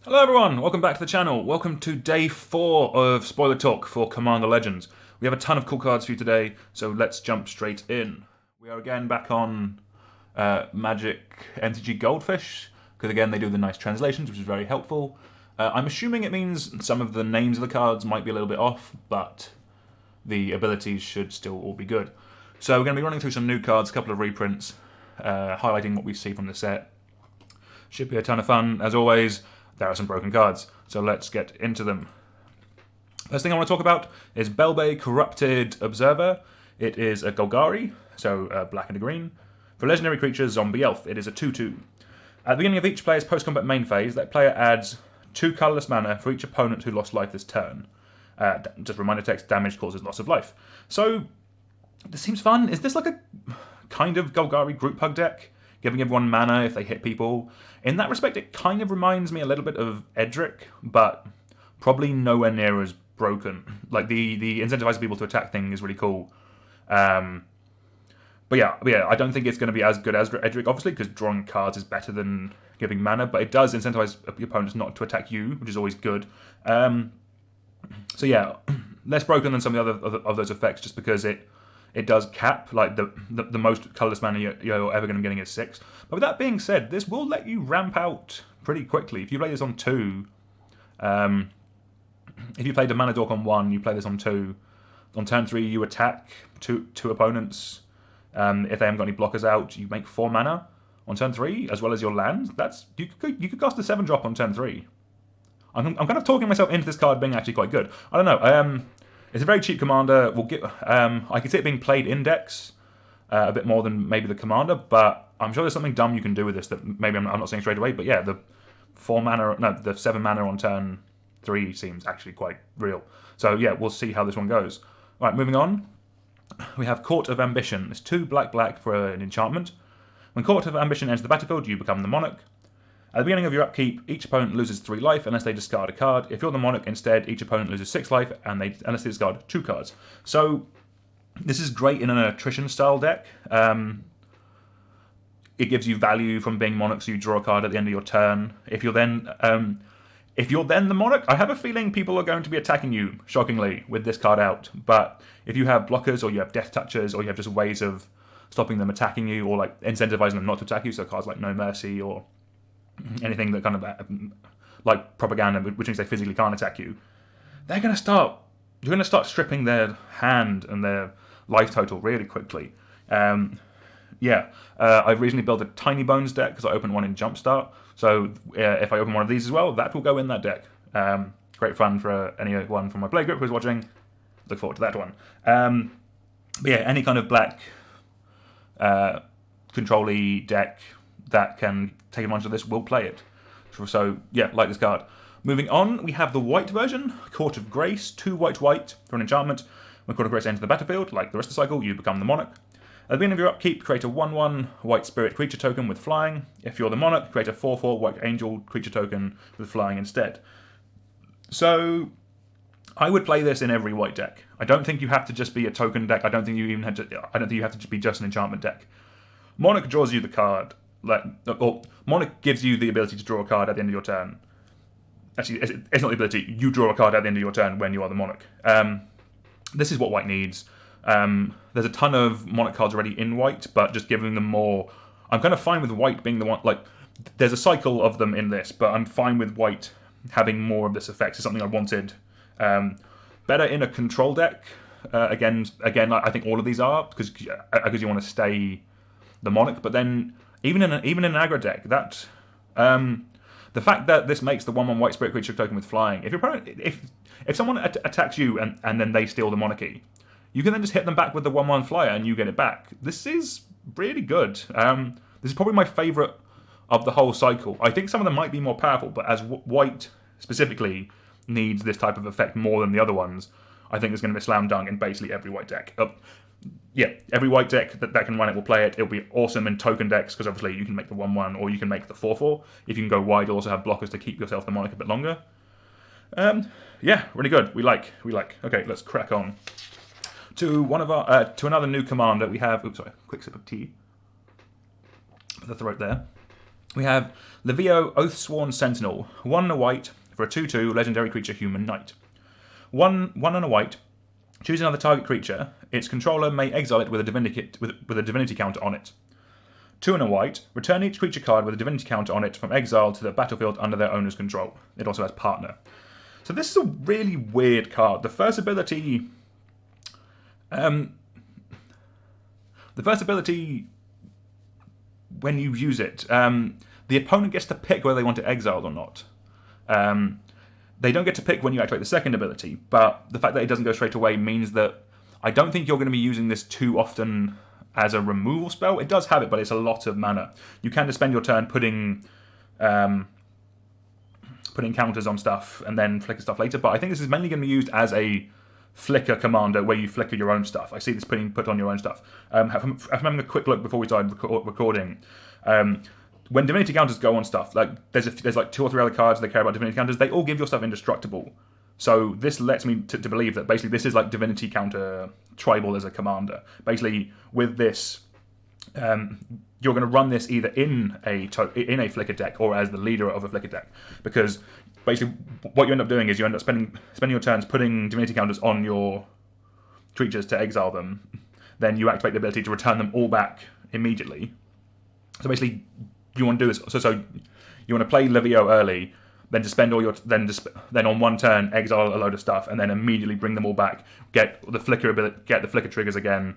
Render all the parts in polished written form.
Hello everyone, welcome back to the channel. Welcome to day 4 of spoiler talk for Commander Legends. We have a ton of cool cards for you today, so let's jump straight in. We are again back on Magic MTG Goldfish, because again they do the nice translations, which is very helpful. I'm assuming it means some of the names of the cards might be a little bit off, but the abilities should still all be good. So we're going to be running through some new cards, a couple of reprints, highlighting what we see from the set. Should be a ton of fun, as always. There are some broken cards, so let's get into them. First thing I want to talk about is Belbay Corrupted Observer. It is a Golgari, so black and a green. For legendary creature, Zombie Elf, it is a 2/2. At the beginning of each player's post-combat main phase, that player adds 2 colourless mana for each opponent who lost life this turn. Just reminder text, damage causes loss of life. So, this seems fun. Is this like a kind of Golgari group hug deck? Giving everyone mana if they hit people. In that respect, it kind of reminds me a little bit of Edric, but probably nowhere near as broken. Like, the incentivizing people to attack thing is really cool. But yeah, I don't think it's going to be as good as Edric, obviously, because drawing cards is better than giving mana, but it does incentivize your opponents not to attack you, which is always good. So yeah, less broken than some of the other of those effects, just because it does cap, like the most colourless mana you're ever going to be getting is 6. But with that being said, this will let you ramp out pretty quickly. If you play this on 2, if you played a mana dork on 1, you play this on 2. On turn 3, you attack two opponents. If they haven't got any blockers out, you make 4 mana on turn 3, as well as your land. You could cast a 7-drop on turn 3. I'm kind of talking myself into this card being actually quite good. I don't know. It's a very cheap commander. I can see it being played in decks a bit more than maybe the commander, but I'm sure there's something dumb you can do with this that maybe I'm not saying straight away. But yeah, the 7 mana on turn 3 seems actually quite real. So yeah, we'll see how this one goes. All right, moving on. We have Court of Ambition. It's 2 black for an enchantment. When Court of Ambition enters the battlefield, you become the monarch. At the beginning of your upkeep, each opponent loses 3 life unless they discard a card. If you're the monarch instead, each opponent loses 6 life unless they discard 2 cards. So this is great in an attrition style deck. It gives you value from being monarch, so you draw a card at the end of your turn. If you're then the monarch, I have a feeling people are going to be attacking you, shockingly, with this card out. But if you have blockers, or you have death touchers, or you have just ways of stopping them attacking you, or like incentivizing them not to attack you, so cards like No Mercy or anything that kind of like propaganda, which means they physically can't attack you, you're going to start stripping their hand and their life total really quickly. I've recently built a Tiny Bones deck because I opened one in Jumpstart. So if I open one of these as well, that will go in that deck. Great fun for anyone from my playgroup who's watching. Look forward to that one. Any kind of black control-y deck that can take advantage of this will play it. So yeah, like this card. Moving on, we have the white version, Court of Grace, 2 white for an enchantment. When Court of Grace enters the battlefield, like the rest of the cycle, you become the monarch. At the beginning of your upkeep, create a 1/1 white spirit creature token with flying. If you're the monarch, create a 4/4 white angel creature token with flying instead. So I would play this in every white deck. I don't think you have to just be a token deck. I don't think you have to be just an enchantment deck. Monarch draws you the card. Monarch gives you the ability to draw a card at the end of your turn. Actually, it's not the ability. You draw a card at the end of your turn when you are the monarch. This is what white needs. There's a ton of monarch cards already in white, but just giving them more. I'm kind of fine with white being the one. Like, there's a cycle of them in this, but I'm fine with white having more of this effect. It's something I wanted. Better in a control deck. Again, I think all of these are because you want to stay the monarch, but then. Even in an aggro deck, that the fact that this makes the 1/1 white spirit creature token with flying, if someone attacks you and then they steal the monarchy, you can then just hit them back with the 1/1 flyer and you get it back. This is really good. This is probably my favourite of the whole cycle. I think some of them might be more powerful, but as white specifically needs this type of effect more than the other ones, I think it's going to be a slam dunk in basically every white deck. Every white deck that can run it will play it. It'll be awesome in token decks because obviously you can make the 1/1 or you can make the 4/4. If you can go wide, you'll also have blockers to keep yourself the monarch a bit longer. Really good. We like. Okay, let's crack on to to another new commander. We have. Oops, sorry. Quick sip of tea. The throat there. We have Levio Oath Sworn Sentinel. 1 and a white for a 2/2 legendary creature human knight. 1 and a white. Choose another target creature. Its controller may exile it with a divinity counter on it. 2 and a white. Return each creature card with a divinity counter on it from exile to the battlefield under their owner's control. It also has partner. So this is a really weird card. The first ability, when you use it, the opponent gets to pick whether they want it exiled or not. They don't get to pick when you activate the second ability, but the fact that it doesn't go straight away means that I don't think you're going to be using this too often as a removal spell. It does have it, but it's a lot of mana. You can just spend your turn putting counters on stuff and then flicker stuff later, but I think this is mainly going to be used as a flicker commander where you flicker your own stuff. I see this being put on your own stuff. I'm having a quick look before we started recording. When divinity counters go on stuff, like there's like 2 or 3 other cards that care about divinity counters, they all give your stuff indestructible. So this lets me to believe that basically this is like divinity counter tribal as a commander. Basically, with this, you're going to run this either in a flicker deck or as the leader of a flicker deck, because basically what you end up doing is you end up spending your turns putting divinity counters on your creatures to exile them. Then you activate the ability to return them all back immediately. So basically, you want to do this. So you want to play Levio early, then to spend all your then on one turn exile a load of stuff, and then immediately bring them all back. Get the flicker triggers again,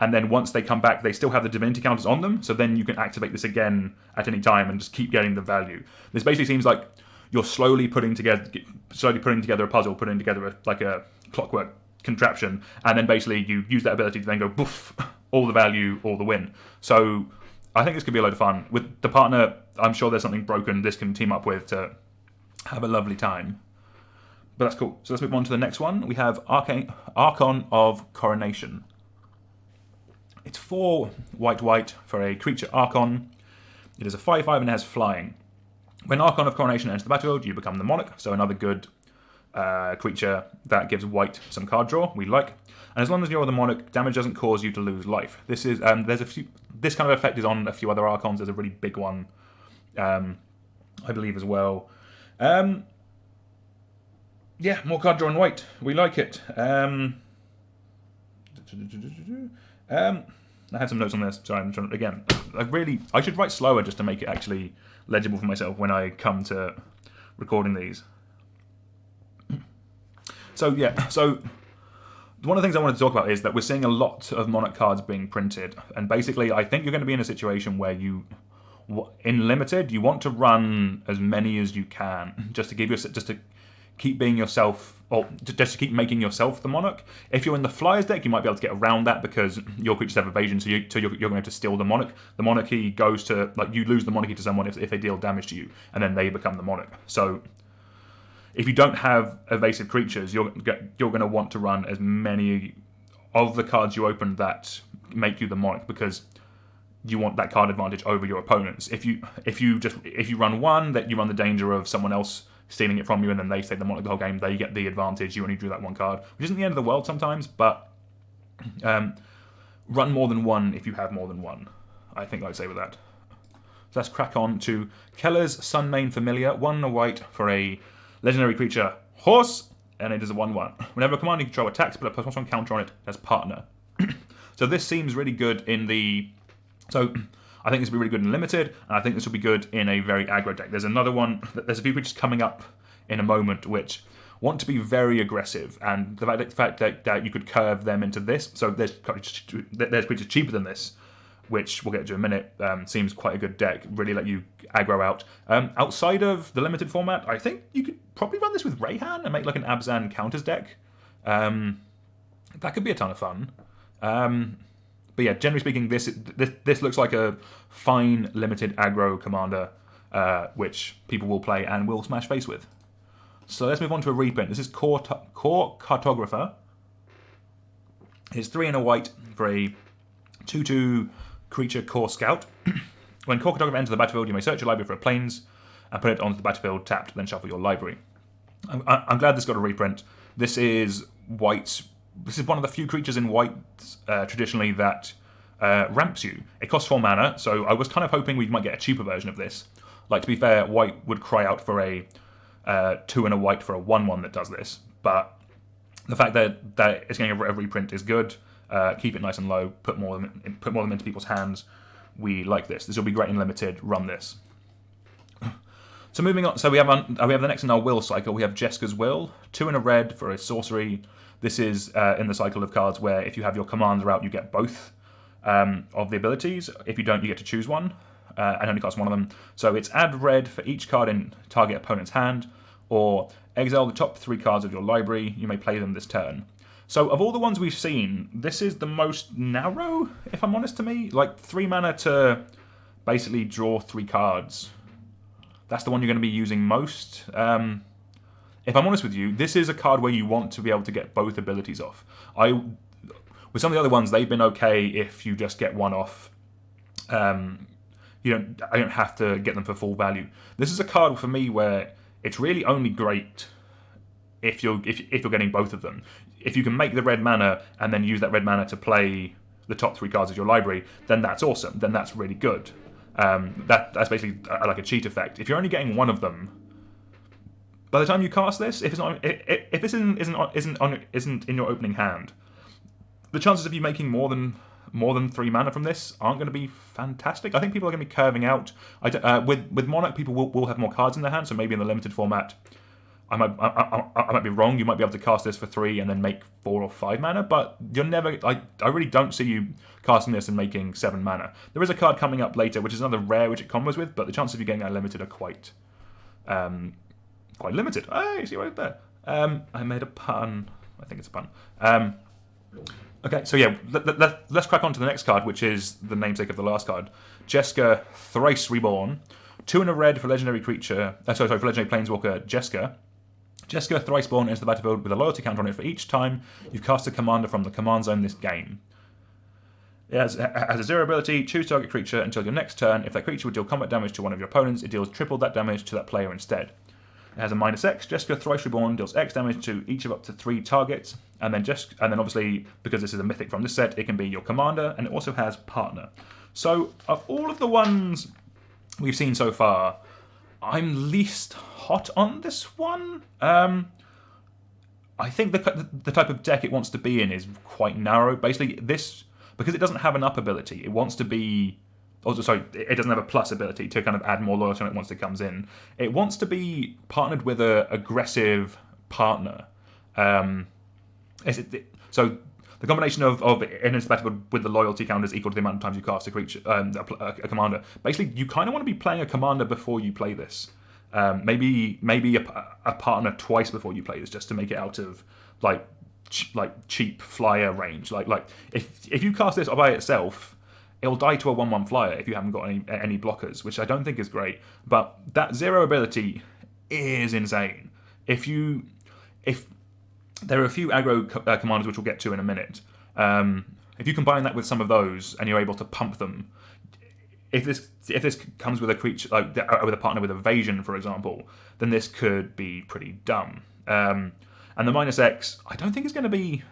and then once they come back, they still have the divinity counters on them. So then you can activate this again at any time and just keep getting the value. This basically seems like you're slowly putting together a puzzle, putting together a clockwork contraption, and then basically you use that ability to then go boof, all the value, all the win. So I think this could be a load of fun. With the partner, I'm sure there's something broken this can team up with to have a lovely time. But that's cool. So let's move on to the next one. We have Archon of Coronation. It's 4 white for a creature Archon. It is a 5/5 and it has flying. When Archon of Coronation enters the battlefield, you become the Monarch. So another good creature that gives white some card draw. We like. And as long as you're the Monarch, damage doesn't cause you to lose life. This is this kind of effect is on a few other Archons. There's a really big one, I believe, as well. Yeah, more card draw in white. We like it. I had some notes on this. Sorry, I'm trying again. I should write slower just to make it actually legible for myself when I come to recording these. So one of the things I wanted to talk about is that we're seeing a lot of Monarch cards being printed, and basically I think you're going to be in a situation where in Limited, you want to run as many as you can, just to keep being yourself, or just to keep making yourself the Monarch. If you're in the Flyers deck, you might be able to get around that because your creatures have evasion, so you're going to have to steal the Monarch. The Monarchy goes to, you lose the Monarchy to someone if they deal damage to you, and then they become the Monarch. So if you don't have evasive creatures, you're going to want to run as many of the cards you open that make you the Monarch, because you want that card advantage over your opponents. If you run one, that you run the danger of someone else stealing it from you, and then they stay the Monarch the whole game. They get the advantage. You only drew that one card, which isn't the end of the world sometimes, but run more than one if you have more than one. I think I'd say with that. So let's crack on to Keller's Sunmain Familiar. 1 white for a legendary creature horse, and it is a 1/1. Whenever a commander you control attacks, put a +1/+1 counter on it as partner. So this seems really good in the. So I think this will be really good in Limited, and I think this will be good in a very aggro deck. There's another one. There's a few creatures coming up in a moment which want to be very aggressive, and the fact that you could curve them into this. So there's creatures cheaper than this, which we'll get to in a minute. Seems quite a good deck. Really let you aggro out. Outside of the Limited format, I think you could probably run this with Rayhan and make like an Abzan counters deck. That could be a ton of fun. But yeah, generally speaking, this looks like a fine Limited aggro commander, which people will play and will smash face with. So let's move on to a reprint. This is Core Cartographer. It's 3 white for a 2/2 creature Core Scout. When Core Cartographer enters the battlefield, you may search your library for planes and put it onto the battlefield tapped, then shuffle your library. I'm glad this got a reprint. This is white. This is one of the few creatures in white traditionally that ramps you. It costs 4 mana, so I was kind of hoping we might get a cheaper version of this. Like, to be fair, white would cry out for a 2 and a white for a 1/1 that does this, but the fact that it's getting a reprint is good. Keep it nice and low, put more of them into people's hands. We like this. This will be great in limited. Run this. So moving on, so we have the next in our will cycle. We have Jeska's Will, 2 and a red for a sorcery. This is in the cycle of cards where if you have your commander out, you get both of the abilities. If you don't, you get to choose one, and only cost one of them. So it's add red for each card in target opponent's hand, or exile the top 3 cards of your library. You may play them this turn. So of all the ones we've seen, this is the most narrow, if I'm honest to me. Like 3 mana to basically draw 3 cards. That's the one you're going to be using most. If I'm honest with you, this is a card where you want to be able to get both abilities off. With some of the other ones, they've been okay if you just get one off. I don't have to get them for full value. This is a card for me where it's really only great if you're getting both of them. If you can make the red mana and then use that red mana to play the top 3 cards of your library, then that's awesome. Then that's really good. That's basically like a cheat effect. If you're only getting one of them, by the time you cast this, if this isn't in your opening hand, the chances of you making more than 3 mana from this aren't going to be fantastic. I think people are going to be curving out. With Monarch, people will have more cards in their hand, so maybe in the limited format, I might be wrong. You might be able to cast this for 3 and then make 4 or 5 mana, but you're never. I really don't see you casting this and making 7 mana. There is a card coming up later, which is another rare which it combos with, but the chances of you getting that limited are quite limited. Hey, see right there. I made a pun. I think it's a pun. Okay, so yeah, let's crack on to the next card, which is the namesake of the last card, Jeska Thrice Reborn. 2 and a red for legendary creature. For legendary planeswalker Jeska. Jeska Thrice Born enters the battlefield with a loyalty counter on it for each time you've cast a commander from the command zone this game. It has a 0 ability, choose target creature until your next turn. If that creature would deal combat damage to one of your opponents, it deals triple that damage to that player instead. It has a -X. Jeska Thrice Reborn deals X damage to each of up to 3 targets, and then obviously, because this is a mythic from this set, it can be your commander, and it also has partner. So of all of the ones we've seen so far, I'm least hot on this one. I think the type of deck it wants to be in is quite narrow. Basically, this, because it doesn't have an up ability, it wants to be. Also, sorry, it doesn't have a plus ability to kind of add more loyalty on it once it comes in. It wants to be partnered with an aggressive partner. So the combination of enters the battlefield with the loyalty counters equal to the amount of times you cast a creature, a commander. Basically, you kind of want to be playing a commander before you play this. Maybe a partner twice before you play this, just to make it out of like cheap flyer range. Like if you cast this by itself, it'll die to a 1/1 flyer if you haven't got any blockers, which I don't think is great. But that 0 ability is insane. If there are a few aggro commanders which we'll get to in a minute. If you combine that with some of those and you're able to pump them, if this comes with a creature with a partner with evasion, for example, then this could be pretty dumb. And the -X, I don't think is going to be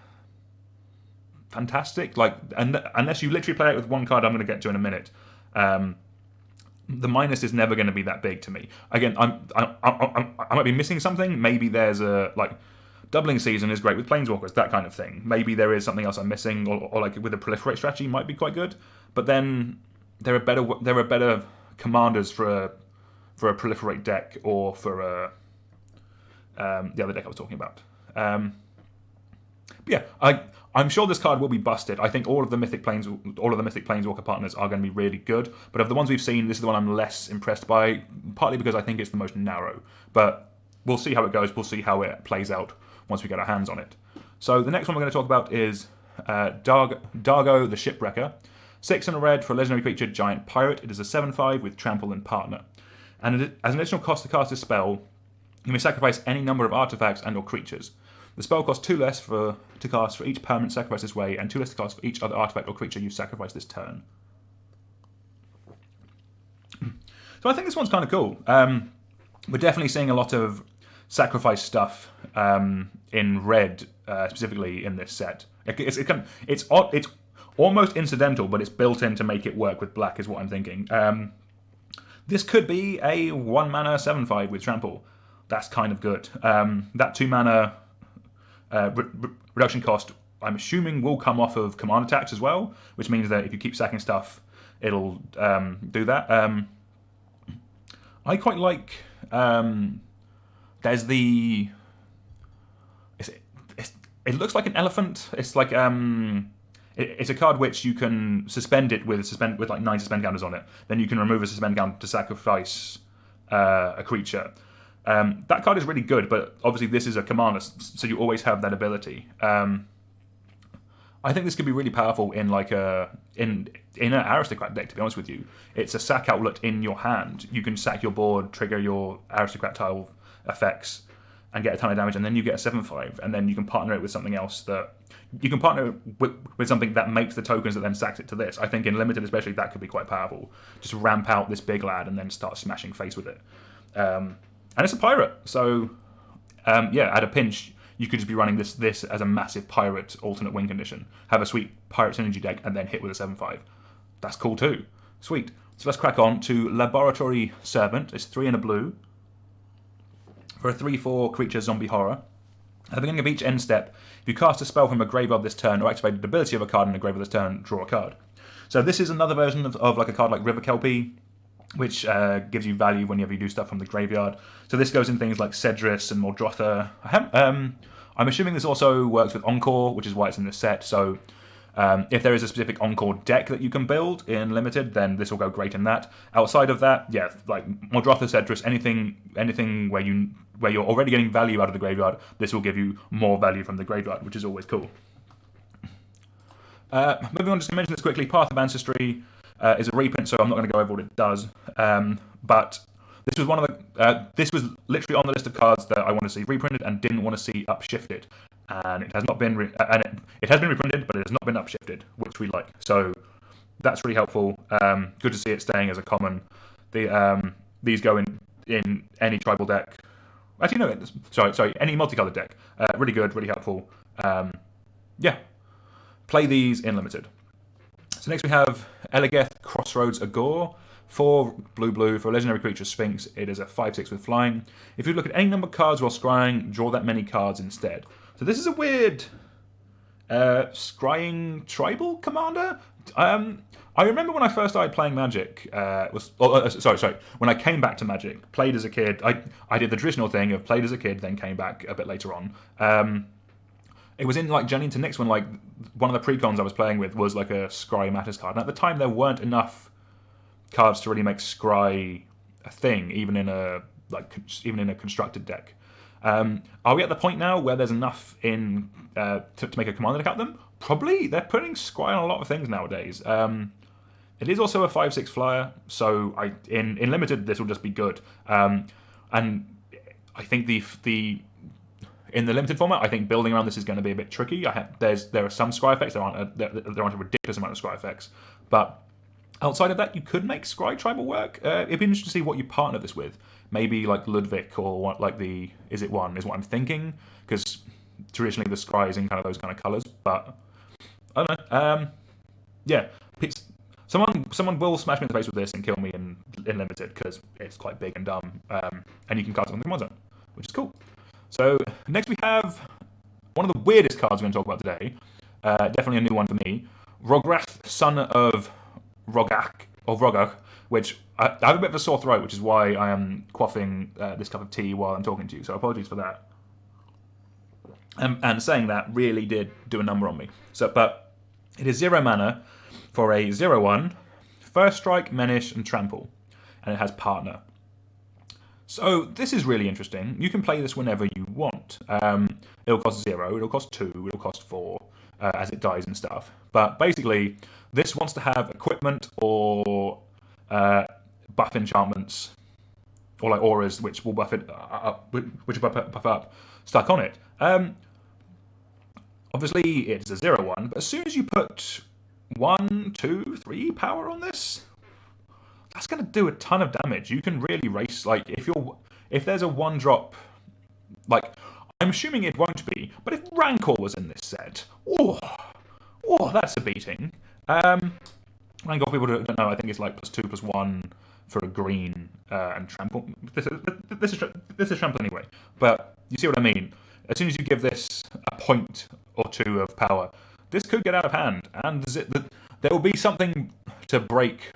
fantastic. Unless you literally play it with one card, I'm going to get to in a minute. The minus is never going to be that big to me. Again, I might be missing something. Maybe there's doubling season is great with planeswalkers, that kind of thing. Maybe there is something else I'm missing, or like with a proliferate strategy might be quite good. But then there are better commanders for a proliferate deck, or for the other deck I was talking about. But yeah, I'm sure this card will be busted. I think all of the mythic planeswalker partners are going to be really good. But of the ones we've seen, this is the one I'm less impressed by. Partly because I think it's the most narrow. But we'll see how it goes. We'll see how it plays out once we get our hands on it. So the next one we're going to talk about is Dargo the Shipwrecker. 6 and a red for a legendary creature, giant pirate. It is a 7/5 with trample and partner. And as an additional cost to cast this spell, you may sacrifice any number of artifacts and or creatures. The spell costs 2 less to cast for each permanent sacrifice this way, and 2 less to cast for each other artifact or creature you sacrifice this turn. So I think this one's kind of cool. We're definitely seeing a lot of sacrifice stuff in red, specifically in this set. It's almost incidental, but it's built in to make it work with black, is what I'm thinking. This could be a 1 mana 7/5 with trample. That's kind of good. That 2 mana reduction cost, I'm assuming, will come off of command attacks as well, which means that if you keep sacking stuff, it'll do that. I quite like. There's the. It looks like an elephant. It's like it's a card which you can suspend it with like 9 suspend counters on it. Then you can remove a suspend counter to sacrifice a creature. That card is really good, but obviously this is a commander, so you always have that ability. I think this could be really powerful in like in an aristocrat deck. To be honest with you, it's a sack outlet in your hand. You can sack your board, trigger your aristocrat tile effects, and get a ton of damage, and then you get a 7/5, and then you can partner it with something else that you can partner with something that makes the tokens that then sacks it to this. I think in limited, especially, that could be quite powerful. Just ramp out this big lad and then start smashing face with it. And it's a pirate, so at a pinch, you could just be running this as a massive pirate alternate win condition. Have a sweet pirate synergy deck, and then hit with a 7/5. That's cool too. Sweet. So let's crack on to Laboratory Serpent. It's 3 and a blue. For a 3/4 creature zombie horror. At the beginning of each end step, if you cast a spell from a graveyard this turn or activate the ability of a card in a graveyard this turn, draw a card. So this is another version of like a card like River Kelpie, which gives you value whenever you do stuff from the graveyard. So this goes in things like Cedris and Mordrotha. I'm assuming this also works with Encore, which is why it's in this set. So if there is a specific Encore deck that you can build in Limited, then this will go great in that. Outside of that, yeah, like Mordrotha, Cedris, anything where you're already getting value out of the graveyard, this will give you more value from the graveyard, which is always cool. Moving on, just to mention this quickly, Path of Ancestry is a reprint, so I'm not going to go over what it does. But this was one of the. This was literally on the list of cards that I want to see reprinted and didn't want to see upshifted, and it has not been. It has been reprinted, but it has not been upshifted, which we like. So that's really helpful. Good to see it staying as a common. These go in any tribal deck. Actually, no. Sorry. Any multicolored deck. Really good. Really helpful. Play these in Limited. So next we have Ellageth Crossroads Agor. 4 blue for a legendary creature Sphinx. It is a 5/6 with flying. If you look at any number of cards while scrying, draw that many cards instead. So this is a weird scrying tribal commander. I remember when I first started playing Magic. When I came back to Magic, played as a kid. I did the traditional thing of played as a kid, then came back a bit later on. It was in like Journey into Nyx when like one of the precons I was playing with was like a Scry Matters card, and at the time there weren't enough cards to really make Scry a thing, even in a constructed deck. Are we at the point now where there's enough in to make a commander deck out of them? Probably. They're putting Scry on a lot of things nowadays. It is also a 5/6 flyer, so in Limited this will just be good. And I think in the Limited format, I think building around this is going to be a bit tricky. There are some Scry effects. There aren't a ridiculous amount of Scry effects, but outside of that, you could make Scry Tribal work. It'd be interesting to see what you partner this with. Maybe like Ludwig or what, like the Is It One is what I'm thinking, because traditionally the Scry is in kind of those kind of colours. But I don't know. Someone will smash me in the face with this and kill me in Limited because it's quite big and dumb. And you can cast it on the command zone, which is cool. So next we have one of the weirdest cards we're going to talk about today. Definitely a new one for me. Rugrath, son of Rogach, which I have a bit of a sore throat, which is why I am quaffing this cup of tea while I'm talking to you. So apologies for that. And saying that really did do a number on me. But it is 0 mana for a 0/1, first strike, menace, and trample, and it has partner. So this is really interesting. You can play this whenever you want. It'll cost 0, it'll cost 2, it'll cost 4 as it dies and stuff. But basically, this wants to have equipment or buff enchantments, or like auras which will buff it up, which will buff up, stuck on it. Obviously, it's a 0/1, but as soon as you put 1, 2, 3 power on this, that's going to do a ton of damage. You can really race, like, if there's a 1-drop, like, I'm assuming it won't be, but if Rancor was in this set, that's a beating. Rank off people who don't know, I think it's like +2/+1 for a green and trample. This is trample anyway, but you see what I mean. As soon as you give this a point or two of power, this could get out of hand, and there will be something to break.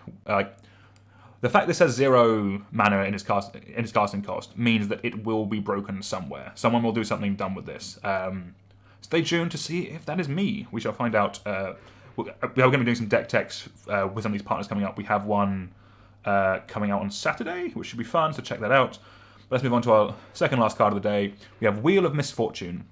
The fact this has 0 mana in its casting cost means that it will be broken somewhere. Someone will do something dumb with this. Stay tuned to see if that is me. We shall find out. We're going to be doing some deck techs with some of these partners coming up. We have one coming out on Saturday, which should be fun, so check that out. But let's move on to our second last card of the day. We have Wheel of Misfortune.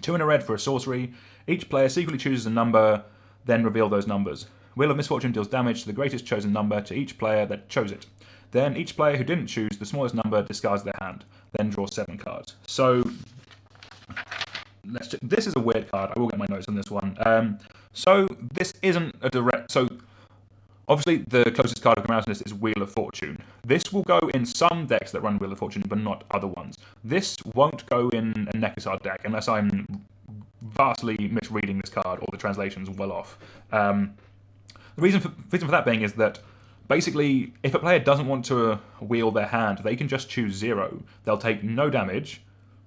2 in a red for a sorcery. Each player secretly chooses a number, then reveal those numbers. Wheel of Misfortune deals damage to the greatest chosen number to each player that chose it. Then each player who didn't choose the smallest number discards their hand, then draws 7 cards. So, this is a weird card. I will get my notes on this one. So, this isn't a direct... So, obviously, the closest card of come out of this is Wheel of Fortune. This will go in some decks that run Wheel of Fortune, but not other ones. This won't go in a Nekasar deck, unless I'm vastly misreading this card, or the translation's well off. The reason for that being is that, basically, if a player doesn't want to wheel their hand, they can just choose 0. They'll take no damage.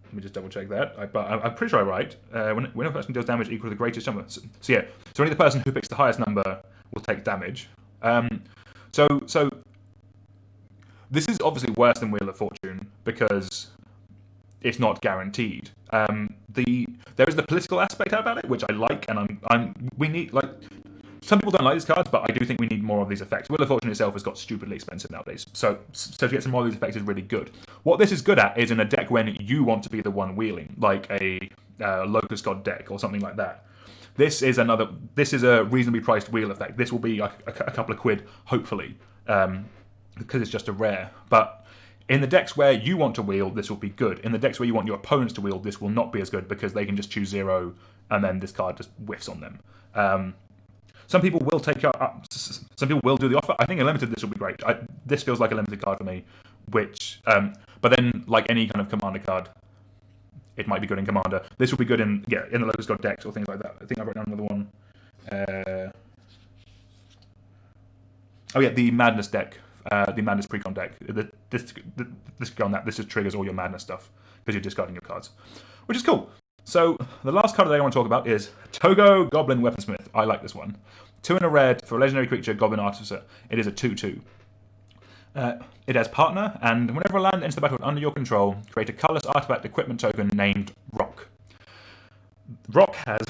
Let me just double check that. But I'm pretty sure I'm right. When a person deals damage equal to the greatest number. So yeah, so only the person who picks the highest number will take damage. So this is obviously worse than Wheel of Fortune because it's not guaranteed. There is the political aspect about it, which I like, and we need, like, some people don't like these cards, but I do think we need more of these effects. Wheel of Fortune itself has got stupidly expensive nowadays, so to get some more of these effects is really good. What this is good at is in a deck when you want to be the one wheeling, like a Locust God deck or something like that. This is a reasonably priced wheel effect. This will be a couple of quid, hopefully, because it's just a rare. But in the decks where you want to wheel, this will be good. In the decks where you want your opponents to wheel, this will not be as good because they can just choose 0 and then this card just whiffs on them. Some people will some people will do the offer. I think a limited this will be great. This feels like a limited card for me, which, but then like any kind of commander card, it might be good in commander. This will be good in the Locust God decks or things like that. I think I've written down another one. The Madness deck, the Madness Precon deck. This go on that. This just triggers all your Madness stuff because you're discarding your cards, which is cool. So, the last card that I want to talk about is Togo Goblin Weaponsmith. I like this one. 2 in a red for a legendary creature, Goblin Artificer. It is a 2/2. It has Partner, and whenever a land enters the battlefield under your control, create a colorless artifact equipment token named Rock. Rock has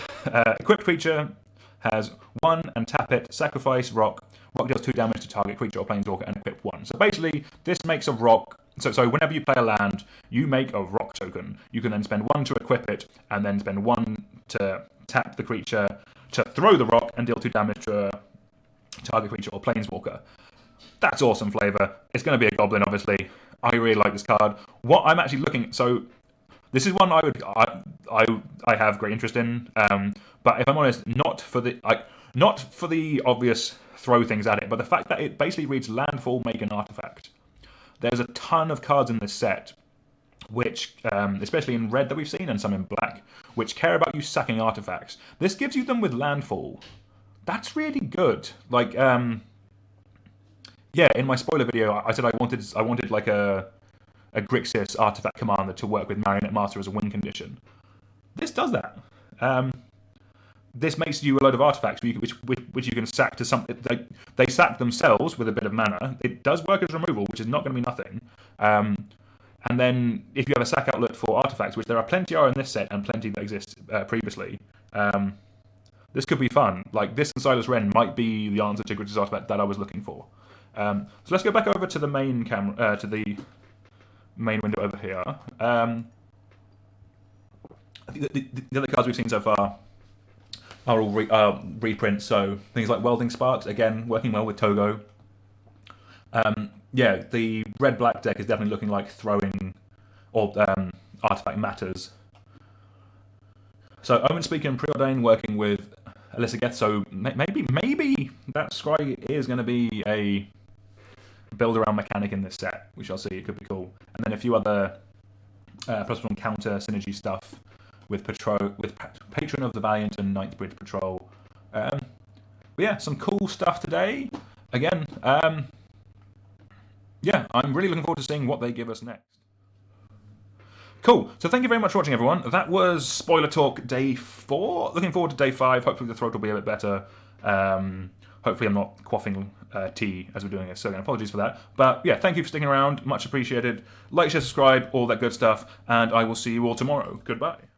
equipped creature, has 1 and tap it, sacrifice Rock. Rock deals 2 damage to target creature or planeswalker and equip 1. So basically, this makes a Rock. So whenever you play a land, you make a Rock token. You can then spend 1 to equip it, and then spend 1 to tap the creature to throw the Rock and deal 2 damage to a target creature or planeswalker. That's awesome flavor. It's going to be a goblin, obviously. I really like this card. What I'm actually looking... So, this is one I have great interest in. But if I'm honest, not for the obvious throw things at it, but the fact that it basically reads landfall, make an artifact. There's a ton of cards in this set, which, especially in red that we've seen, and some in black, which care about you sacking artifacts. This gives you them with landfall. That's really good. Like, in my spoiler video, I said I wanted like a Grixis artifact commander to work with Marionette Master as a win condition. This does that. This makes you a load of artifacts which you can sack to something. They sack themselves with a bit of mana. It does work as removal, which is not going to be nothing. And then if you have a sack outlet for artifacts, which there are plenty are in this set and plenty that exist previously, this could be fun. Like this and Silas Wren might be the answer to Grixis artifact that I was looking for. So let's go back over to the main camera, to the main window over here. I think the other cards we've seen so far are all reprints, so things like Welding Sparks, again, working well with Togo. The red-black deck is definitely looking like throwing or artifact matters. So Omen Speaker and Preordain working with Ellageth, so maybe that Scry is going to be a build-around mechanic in this set. We shall see, it could be cool. And then a few other +1 counter synergy stuff with Patron of the Valiant and Ninth Bridge Patrol. But yeah, some cool stuff today. Again, yeah, I'm really looking forward to seeing what they give us next. Cool. So thank you very much for watching, everyone. That was Spoiler Talk Day 4. Looking forward to Day 5. Hopefully the throat will be a bit better. Hopefully I'm not quaffing tea as we're doing it, so again, apologies for that. But yeah, thank you for sticking around. Much appreciated. Like, share, subscribe, all that good stuff. And I will see you all tomorrow. Goodbye.